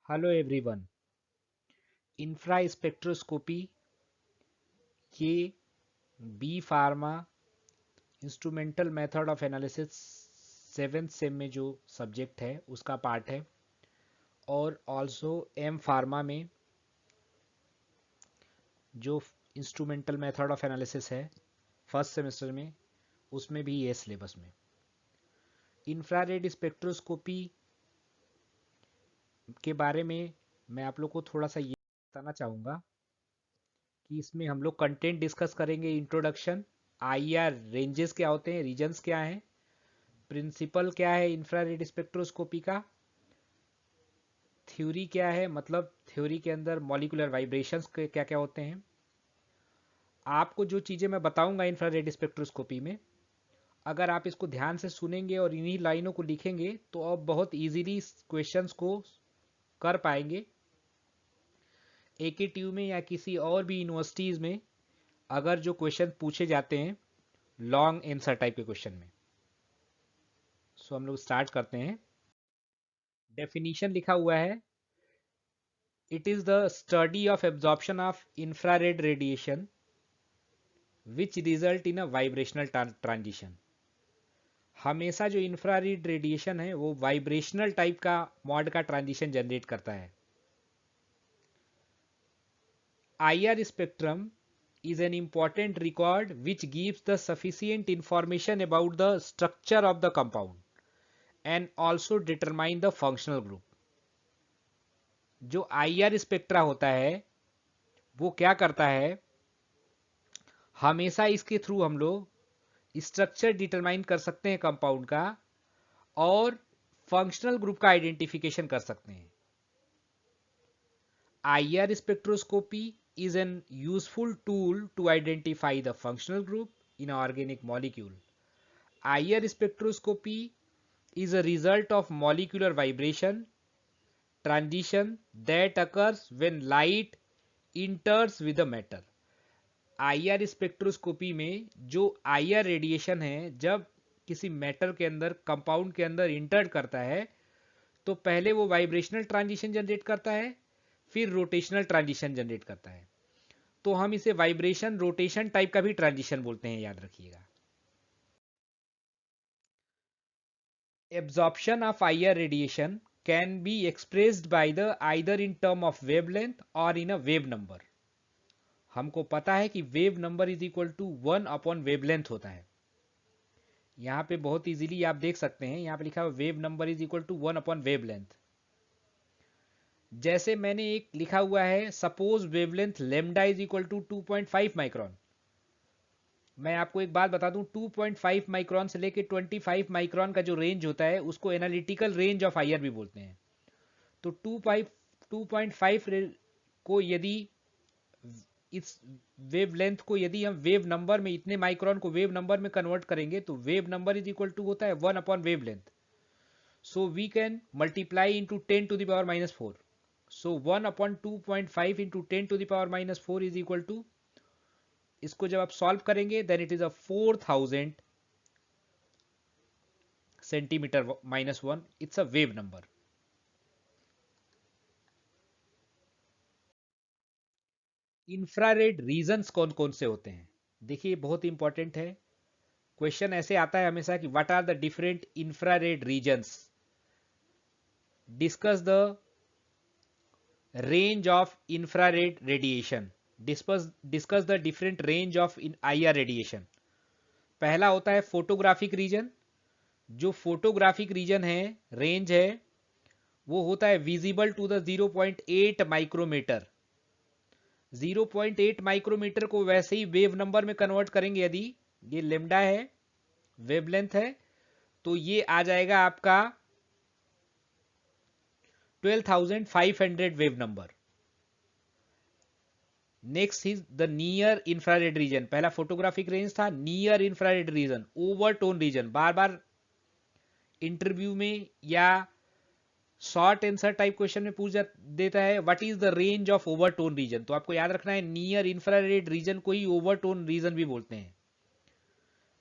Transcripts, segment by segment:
Hello everyone. Infra spectroscopy ये B pharma instrumental method of analysis seventh sem में जो subject है उसका पार्ट है, और ऑल्सो एम फार्मा में जो इंस्ट्रूमेंटल मेथड ऑफ एनालिसिस है फर्स्ट सेमेस्टर में, उसमें भी ये सिलेबस में। इंफ्रारेड स्पेक्ट्रोस्कोपी के बारे में मैं आप लोग को थोड़ा सा ये बताना चाहूँगा कि इसमें हम लोग कंटेंट डिस्कस करेंगे। इंट्रोडक्शन, आईआर रेंजेस क्या होते हैं, रीजन्स क्या हैं, प्रिंसिपल क्या है इंफ्रारेड स्पेक्ट्रोस्कोपी का, थ्योरी क्या है, मतलब थ्योरी के अंदर मॉलिक्यूलर वाइब्रेशंस क्या क्या होते हैं। आपको जो चीज़ें मैं बताऊंगा इंफ्रारेड स्पेक्ट्रोस्कोपी में, अगर आप इसको ध्यान से सुनेंगे और इन्हीं लाइनों को लिखेंगे तो आप बहुत इजीली क्वेश्चंस को कर पाएंगे। एकेटीयू में या किसी और भी यूनिवर्सिटीज़ में अगर जो क्वेश्चन पूछे जाते हैं लॉन्ग आंसर टाइप के क्वेश्चन में। सो हम लोग स्टार्ट करते हैं। डेफिनेशन लिखा हुआ है, it is the study of absorption of infrared radiation which result in a vibrational transition. हमेशा जो इंफ्रारेड रेडिएशन है वो वाइब्रेशनल टाइप का मॉड का ट्रांजिशन जनरेट करता है। IR spectrum is an important record which gives the sufficient information about the structure of the compound and also determine the functional group। जो IR spectra होता है वो क्या करता है, हमेशा इसके थ्रू हम लोग स्ट्रक्चर डिटरमाइन कर सकते हैं कंपाउंड का और फंक्शनल ग्रुप का आइडेंटिफिकेशन कर सकते हैं। IR spectroscopy is an useful tool to identify the functional group in an organic molecule। IR spectroscopy is a result of molecular vibration transition that occurs when light enters with the matter। IR spectroscopy में जो IR radiation है जब किसी matter के अंदर compound के अंदर inter करता है तो पहले वो वाइब्रेशनल ट्रांजिशन जनरेट करता है, फिर रोटेशनल ट्रांजिशन जनरेट करता है। तो हम इसे वाइब्रेशन रोटेशन टाइप का भी ट्रांजिशन बोलते हैं, याद रखिएगा। Absorption of IR radiation can be expressed by the either in term of wavelength और इन अ वेव नंबर। हमको पता है कि wave number is equal to 1/वेवलेंथ होता है। यहाँ पे बहुत इजीली आप देख सकते हैं, यहाँ पे लिखा हुआ wave number is equal to 1/वेवलेंथ। जैसे मैंने एक लिखा हुआ है, suppose wavelength lambda is equal to 2.5 micron. मैं आपको एक बात बता दूं, 2.5 माइक्रोन से लेके 25 माइक्रोन का जो रेंज होता है उसको एनालिटिकल रेंज ऑफ आईआर भी बोलते हैं। तो 2.5 को यदि इस वेवलेंथ को यदि हम वेव नंबर में, इतने माइक्रोन को वेव नंबर में कन्वर्ट करेंगे तो wave number is equal to होता है 1/वेवलेंथ। So we can multiply into 10⁻⁻⁴। So 1/2.5 into 10⁻⁻⁴ is equal to, इसको जब आप सॉल्व करेंगे then it is a 4000 centimetre -1। It's a wave number. Infrared regions कौन कौन से होते हैं, देखिए बहुत इंपॉर्टेंट है। क्वेश्चन ऐसे आता है हमेशा कि what are the different infrared regions, discuss the range of infrared radiation, discuss the different range of IR radiation. पहला होता है फोटोग्राफिक रीजन। जो फोटोग्राफिक रीजन है, रेंज है, वो होता है visible to the 0.8 micrometer. 0.8 micrometer को वैसे ही वेव नंबर में कन्वर्ट करेंगे, यदि ये लेमडा है, वेवलेंथ है, तो ये आ जाएगा आपका 12,500 wave number. Next is the near infrared region. पहला फोटोग्राफिक रेंज था, near infrared region, overtone region. बार बार इंटरव्यू में या शॉर्ट आंसर टाइप क्वेश्चन में पूछ देता है what is the range of overtone region, तो आपको याद रखना है नियर इंफ्रारेड रीजन को ही ओवरटोन रीजन भी बोलते हैं।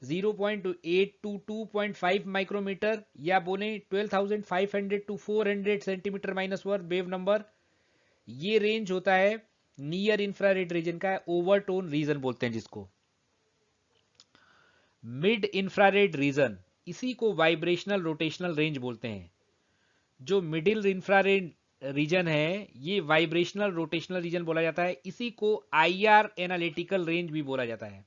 0.8 टू 2.5 माइक्रोमीटर, या बोले 12,500 to 400 centimeter minus one wave number, ये रेंज होता है नियर इंफ्रारेड रीजन का, ओवरटोन रीजन बोलते हैं जिसको। मिड इंफ्रारेड रीजन, इसी को वाइब्रेशनल रोटेशनल रेंज बोलते हैं। जो मिडिल इंफ्रारेड रीजन है ये वाइब्रेशनल रोटेशनल रीजन बोला जाता है, इसी को आईआर एनालिटिकल रेंज भी बोला जाता है।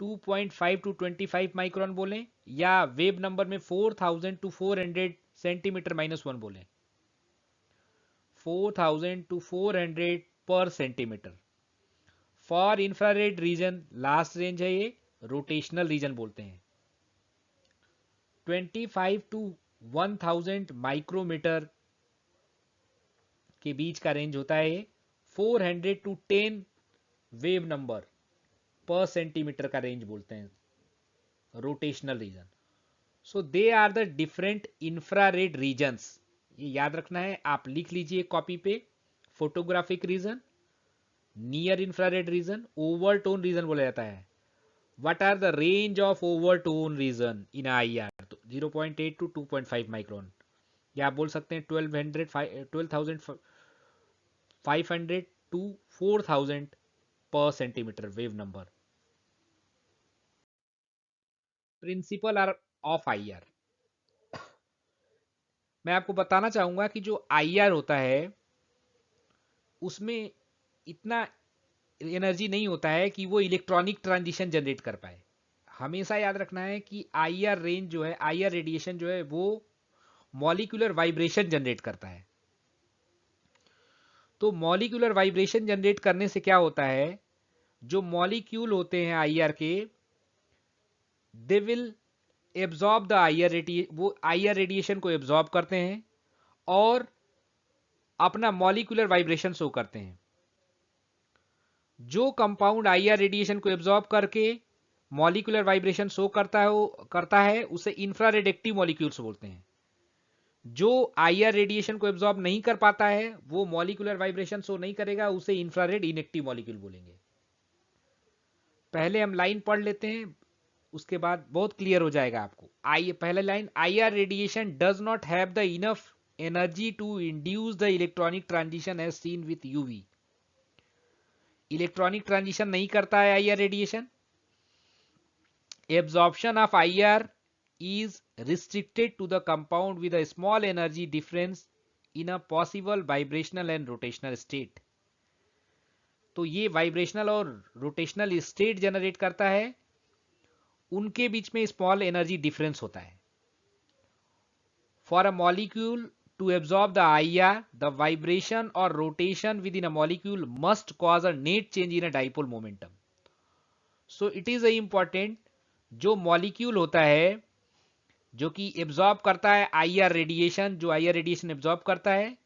2.5 टू 25 माइक्रोन बोलें, या वेव नंबर में 4,000 टू 400 सेंटीमीटर माइनस वन बोलें, 4,000 टू 400 पर centimetre. For infrared reason last range है, ये रोटेशनल रीजन बोलते हैं। 25 टू 1000 माइक्रोमीटर के बीच का रेंज होता है ये। 400 टू 10 वेव नंबर पर सेंटीमीटर का रेंज बोलते हैं rotational region. So they are the different infrared regions, ये याद रखना है, आप लिख लीजिए कॉपी पे। Photographic region, near infrared region, overtone region बोला जाता है। What are the range of overtone region in IR? तो 0.8 to 2.5 माइक्रोन, या आप बोल सकते हैं 12,500 टू 4,000 पर centimetre wave number. Principle of IR, मैं आपको बताना चाहूंगा कि जो आईआर होता है उसमें इतना एनर्जी नहीं होता है कि वो इलेक्ट्रॉनिक ट्रांजिशन जनरेट कर पाए। हमेशा याद रखना है कि आईआर रेंज जो है, आईआर रेडिएशन जो है, वो मॉलिक्यूलर वाइब्रेशन जनरेट करता है। तो मॉलिक्यूलर वाइब्रेशन जनरेट करने से क्या होता है, जो मॉलिक्यूल होते हैं आईआर के, they will absorb the IR radiation, वो आईआर रेडिएशन को एब्जॉर्ब करते हैं और अपना मॉलिक्यूलर वाइब्रेशन शो करते हैं। जो कंपाउंड आईआर रेडिएशन को एब्जॉर्ब करके मॉलिक्यूलर वाइब्रेशन शो करता है उसे इंफ्रारेड एक्टिव मॉलिक्यूल्स बोलते हैं। जो आईआर रेडिएशन को एब्जॉर्ब नहीं कर पाता है, वो मॉलिक्यूलर वाइब्रेशन शो नहीं करेगा, उसे इंफ्रारेड इनएक्टिव मॉलिक्यूल बोलेंगे। पहले हम लाइन पढ़ लेते हैं, उसके बाद बहुत क्लियर हो जाएगा आपको। पहले line, IR radiation does not have the enough energy to induce the electronic transition as seen with UV. Electronic transition नहीं करता है IR radiation. Absorption of IR is restricted to the compound with a small energy difference in a possible vibrational and rotational state। तो ये vibrational और rotational state generate करता है, उनके बीच में स्मॉल एनर्जी डिफरेंस होता है। For a molecule to absorb the IR, the vibration or rotation within a molecule must cause a net change in a dipole momentum. So it is important, जो molecule होता है जो कि absorb करता है IR radiation, जो IR radiation absorb करता है,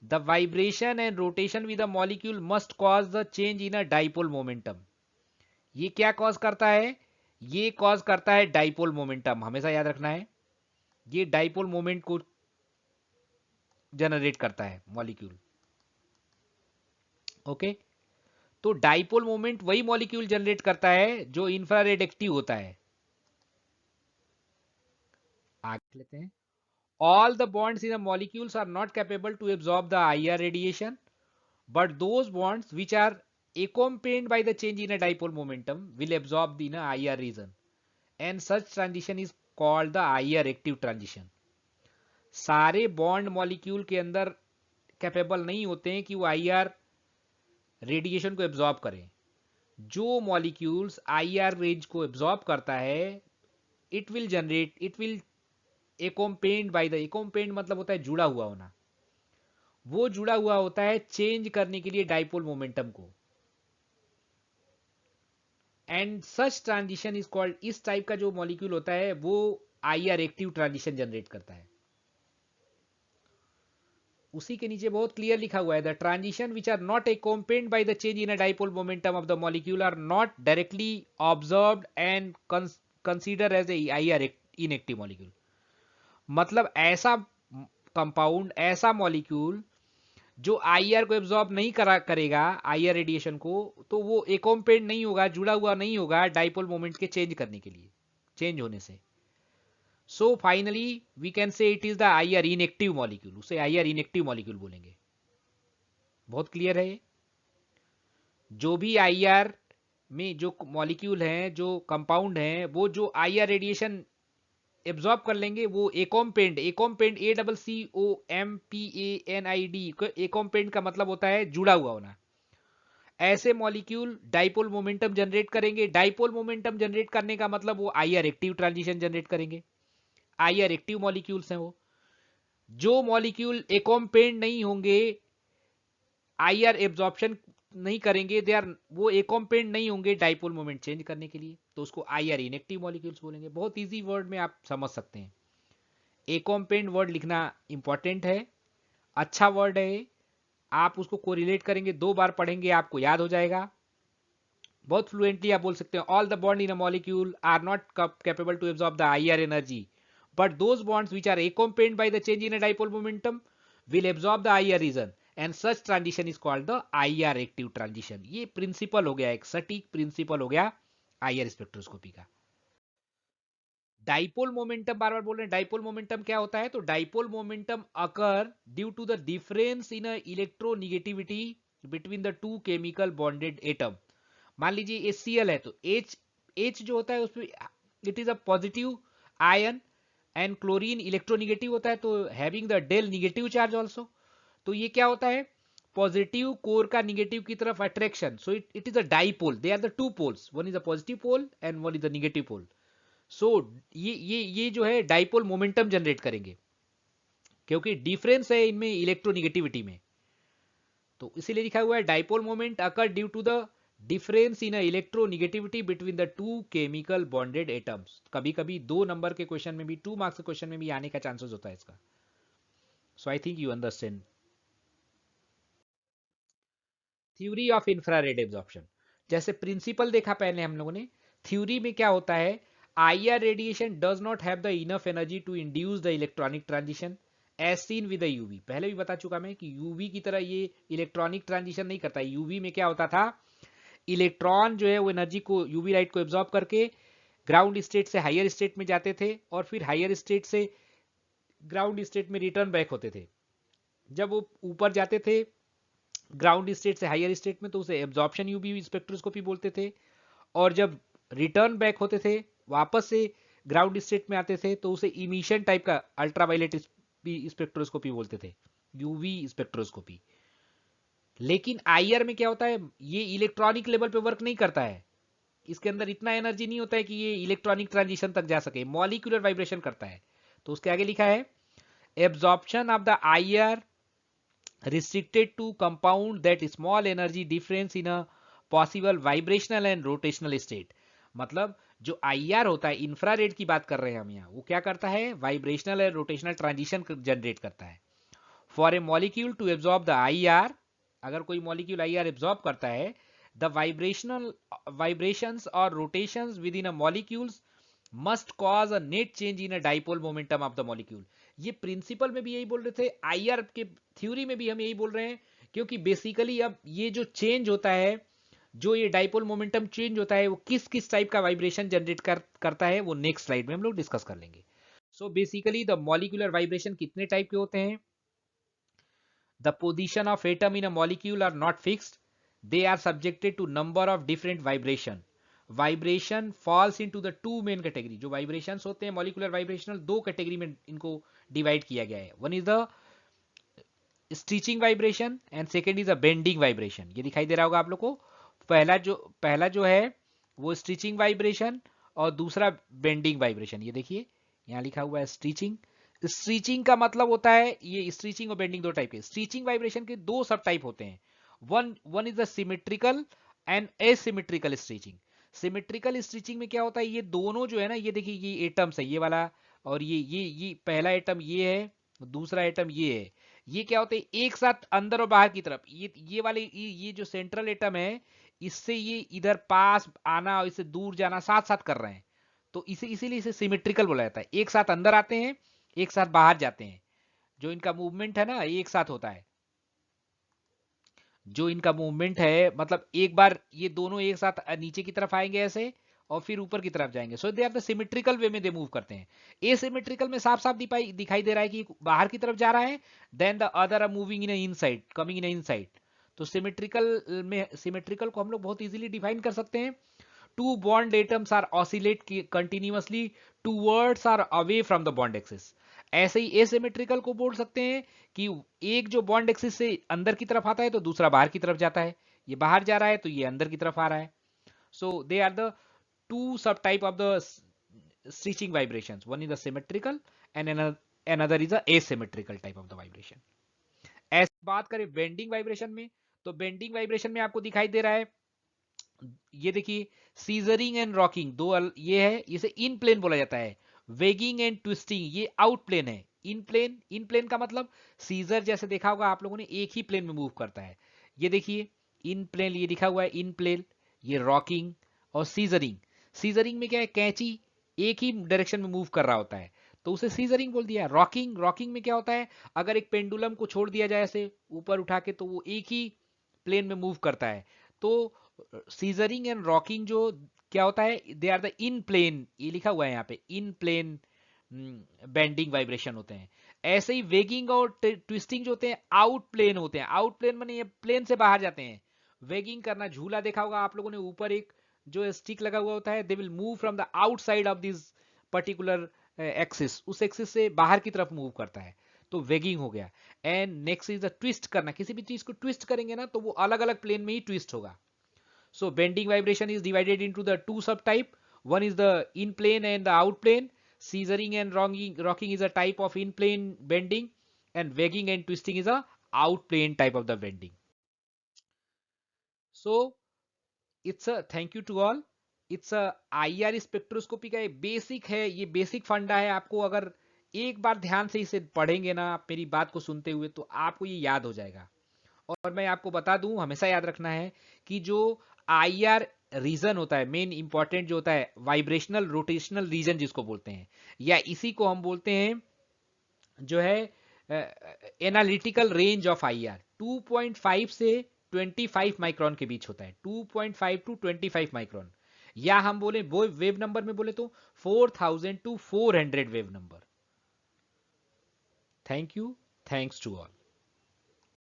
the vibration and rotation with the molecule must cause the change in a dipole momentum. ये क्या कॉज करता है, ये कॉज करता है डाइपोल मोमेंटम। हमेशा याद रखना है, ये डाइपोल मोमेंट को जनरेट करता है मॉलिक्यूल। ओके, तो डाइपोल मोमेंट वही मॉलिक्यूल जनरेट करता है जो इंफ्रारेड एक्टिव होता है। आगे लेते हैं। All the bonds in the molecules are not capable to absorb the IR radiation, but those bonds which are accompanied by the change in a dipole momentum will absorb the IR region, and such transition is called the IR active transition। सारे bond molecule के अंदर capable नहीं होते हैं कि वो IR radiation को absorb करें। जो मॉलिक्यूल्स आईआर रेंज को एब्जॉर्ब करता है, इट विल एकोम्पेन्ड बाय द, एकोम्पेन्ड मतलब होता है जुड़ा हुआ होना, वो जुड़ा हुआ होता है चेंज करने के लिए डाइपोल मोमेंटम को। And such transition is called, इस टाइप का जो मॉलिक्यूल होता है वो आईआर एक्टिव ट्रांजिशन जनरेट करता है। उसी के नीचे बहुत क्लियर लिखा हुआ है, the transition which are not accompanied by the change in a dipole momentum of the molecule are not directly observed and consider as a IR inactive molecule. मतलब ऐसा कंपाउंड, ऐसा मॉलिक्यूल जो आईआर को absorb नहीं करेगा IR radiation को, तो वो एकोम्पेंड नहीं होगा, जुड़ा हुआ नहीं होगा डाइपोल मोमेंट के चेंज करने के लिए, चेंज होने से। So finally we can say it is the IR inactive molecule, उसे आईआर इनएक्टिव मॉलिक्यूल बोलेंगे। बहुत क्लियर है ये? जो भी आईआर में जो मॉलिक्यूल हैं, जो कंपाउंड हैं, वो जो आईआर रेडिएशन एब्जॉर्ब कर लेंगे, वो एकोम्पेंड, एकोम्पेंड ACCOMPANID, एकोम्पेंड का मतलब होता है जुड़ा हुआ होना। ऐसे मॉलिक्यूल डाइपोल मोमेंटम जनरेट करेंगे। डाइपोल मोमेंटम जनरेट करने का मतलब वो आईआर एक्टिव ट्रांजिशन जनरेट करेंगे। आईआर एक्टिव मॉलिक्यूल्स हैं वो। जो मॉलिक्यूल एकोम्पेंड नहीं होंगे, आईआर एब्जॉर्प्शन नहीं करेंगे, दे आर, वो एकोम्पेंड नहीं होंगे डाइपोल मोमेंट चेंज करने के लिए, तो उसको आईआर इनएक्टिव मॉलिक्यूल्स बोलेंगे। बहुत इजी वर्ड में आप समझ सकते हैं। एकोम्पेंड वर्ड लिखना इंपॉर्टेंट है, अच्छा वर्ड है। आप उसको कोरिलेट करेंगे, 2 बार पढ़ेंगे आपको याद हो जाएगा। बहुत फ्लुएंटली आप बोल सकते हैं, all the bond in a molecule are not capable to absorb the IR energy, but those bonds which are accompanied by the change in a dipole momentum will absorb the IR region, and such transition is called the IR active transition। ये principle हो गया, एक सटीक principle हो गया IR spectroscopy का। Dipole momentum, बार बार बोल रहे हैं डाइपोल मोमेंटम क्या होता है, तो dipole momentum occur due to the difference in electronegativity between the two chemical bonded atom. मान लीजिए HCl है, तो H जो होता है उसमें it is a positive ion, and chlorine electronegative होता है, तो having the del negative charge also. तो ये क्या होता है, पॉजिटिव कोर का निगेटिव की तरफ attraction, so it is a dipole, they are the two poles, one is a positive pole and one is the negative pole. So ये जो है डाइपोल मोमेंटम जनरेट करेंगे, क्योंकि डिफरेंस है इनमें इलेक्ट्रोनिगेटिविटी में। तो इसीलिए लिखा हुआ है dipole moment occur due to the difference in electronegativity between the two chemical bonded atoms. कभी कभी 2 नंबर के क्वेश्चन में भी, 2 मार्क्स के क्वेश्चन में भी आने का चांसेस होता है इसका। So I think you understand. Theory of infrared absorption, जैसे प्रिंसिपल देखा पहले हम लोगों ने, थ्योरी में क्या होता है, IR radiation does not have the enough energy to induce the electronic transition as seen with UV. पहले भी बता चुका मैं कि यूवी की तरह ये इलेक्ट्रॉनिक ट्रांजिशन नहीं करता। यूवी में क्या होता था, इलेक्ट्रॉन जो है वो एनर्जी को, यूवी लाइट को एब्जॉर्ब करके ग्राउंड स्टेट से हायर स्टेट में जाते थे, और फिर हायर स्टेट से ग्राउंड स्टेट में रिटर्न बैक होते थे। जब वो ऊपर जाते थे ग्राउंड स्टेट से हायर स्टेट में, तो उसे एब्जॉर्प्शन यूवी स्पेक्ट्रोस्कोपी बोलते थे। और जब रिटर्न बैक होते थे, वापस से ग्राउंड स्टेट में आते थे, तो उसे इमिशन टाइप का अल्ट्रावायलेट स्पेक्ट्रोस्कोपी बोलते थे, यूवी स्पेक्ट्रोस्कोपी। लेकिन आईआर में क्या होता है, ये इलेक्ट्रॉनिक लेवल पे वर्क नहीं करता है, इसके अंदर इतना एनर्जी नहीं होता है कि ये इलेक्ट्रॉनिक ट्रांजिशन तक जा सके, मॉलिक्यूलर वाइब्रेशन करता है। तो उसके आगे लिखा है absorption of the IR restricted to compound that small energy difference in a possible vibrational and rotational state। मतलब जो आईआर होता है, इंफ्रारेड की बात कर रहे हैं हम यहाँ, वो क्या करता है, वाइब्रेशनल और रोटेशनल ट्रांजिशन जनरेट करता है। For a molecule to absorb the IR, अगर कोई मॉलिक्यूल आईआर एब्जॉर्ब करता है, द वाइब्रेशनल वाइब्रेशंस और rotations within a molecules must cause a net change in a dipole momentum of the molecule. ये principle में भी यही बोल रहे थे, आईआर के थ्योरी में भी हम यही बोल रहे हैं, क्योंकि बेसिकली अब ये जो चेंज होता है, जो ये डाइपोल मोमेंटम चेंज होता है, वो किस किस टाइप का वाइब्रेशन जनरेट करता है, वो नेक्स्ट स्लाइड में हम लोग डिस्कस कर लेंगे। So basically the molecular vibration कितने टाइप के होते हैं, the position of atom in a molecule are not fixed, they are subjected to number of different vibration. Vibration falls into the two main category. जो vibrations होते हैं molecular vibrational, 2 category में इनको divide किया गया है। One is the stitching vibration and second is a bending vibration. ये दिखाई दे रहा होगा आप लोग को। पहला जो है वो स्टिचिंग वाइब्रेशन, और दूसरा बेंडिंग वाइब्रेशन। ये देखिए यहाँ लिखा हुआ है स्टिचिंग। स्टिचिंग का मतलब होता है, ये स्टिचिंग और बेंडिंग 2 टाइप के। स्टिचिंग वाइब्रेशन के 2 सब टाइप होते हैं। One is the symmetrical and asymmetrical stitching. Symmetrical stitching में क्या होता है, ये दोनों जो है ना, ये देखिए ये एटम्स है, ये वाला, और ये पहला एटम ये है, दूसरा एटम ये है। ये क्या होते हैं, एक साथ अंदर और बाहर की तरफ। ये वाले ये जो सेंट्रल एटम है, इससे ये इधर पास आना और इससे दूर जाना साथ साथ कर रहे हैं, तो इसीलिए इसे सिमेट्रिकल बोला जाता है। एक साथ अंदर आते हैं, एक साथ बाहर जाते हैं, जो इनका मूवमेंट है ना, एक साथ होता है। जो इनका मूवमेंट है, मतलब एक बार ये दोनों एक साथ नीचे की तरफ आएंगे ऐसे और फिर ऊपर की तरफ जाएंगे, सो दे आर द सिमेट्रिकल वे में दे मूव करते हैं। एसिमेट्रिकल में साफ साफ दिखाई दे रहा है कि बाहर की तरफ जा रहा है, then the other are moving in inside, coming in inside. तो सिमेट्रिकल में, सिमेट्रिकल को हम लोग बहुत इजीली डिफाइन कर सकते हैं, two bond atoms are oscillate continuously towards or away from the bond axis। ऐसे ही एसिमेट्रिकल को बोल सकते हैं कि एक जो बॉन्ड एक्सिस से अंदर की तरफ आता है तो दूसरा बाहर की तरफ जाता है, ये बाहर जा रहा है तो ये अंदर की तरफ आ रहा है। So they are the two subtype of the stitching vibrations, one is the symmetrical and another is the asymmetrical type of the vibration। ऐसे बात करें बेंडिंग वाइब्रेशन में, तो बेंडिंग वाइब्रेशन में आपको दिखाई दे रहा है, ये देखिए सीजरिंग एंड रॉकिंग दो ये है, इसे इन प्लेन बोला जाता है। वेगिंग एंड ट्विस्टिंग ये आउट प्लेन है। इन प्लेन, इन प्लेन का मतलब सीजर जैसे देखा होगा आप लोगों ने, एक ही प्लेन में मूव करता है। ये देखिए इन प्लेन, ये लिखा हुआ है इन प्लेन। ये रॉकिंग और सीजरिंग, सीजरिंग में क्या है, कैंची एक ही डायरेक्शन में मूव कर रहा होता है तो उसे सीजरिंग बोल दिया। रॉकिंग, रॉकिंग में क्या होता है, अगर एक पेंडुलम को छोड़ दिया जाए ऐसे ऊपर उठा के तो वो एक ही प्लेन में मूव करता है। तो सीजरिंग एंड रॉकिंग जो क्या होता है, they are the in plane, ये लिखा हुआ है यहाँ पे इन प्लेन बेंडिंग वाइब्रेशन होते हैं। ऐसे ही वेगिंग और ट्विस्टिंग जो होते हैं आउट प्लेन होते हैं। आउट प्लेन माने ये प्लेन से बाहर जाते हैं। वेगिंग करना, झूला देखा होगा आप लोगों ने, ऊपर एक जो स्टिक लगा हुआ होता है, they will move from the outside of this particular axis, उस एक्सिस से बाहर की तरफ मूव करता है, तो वेगिंग हो गया। And next is the twist करना, किसी भी चीज को ट्विस्ट करेंगे ना तो वो अलग अलग प्लेन में ही ट्विस्ट होगा। So bending vibration is divided into the two subtype. One is the in plane and the out plane. Scissoring and rocking is a type of in plane bending, and wagging and twisting is a out plane type of the bending. So it's a thank you to all. It's a IR spectroscopy का ये basic है, ये basic फंडा है। आपको अगर एक बार ध्यान से इसे पढ़ेंगे ना आप मेरी बात को सुनते हुए, तो आपको ये याद हो जाएगा। और मैं आपको बता दूं, हमेशा याद रखना है कि जो IR रीजन होता है, मेन इंपॉर्टेंट जो होता है, वाइब्रेशनल रोटेशनल रीजन जिसको बोलते हैं, या इसी को हम बोलते हैं जो है एनालिटिकल रेंज ऑफ IR 2.5 से 25 माइक्रोन के बीच होता है। 2.5 टू 25 माइक्रोन, या हम बोले वो वेव नंबर में बोले तो 4000 to 400 wave number. Thank you, thanks to all.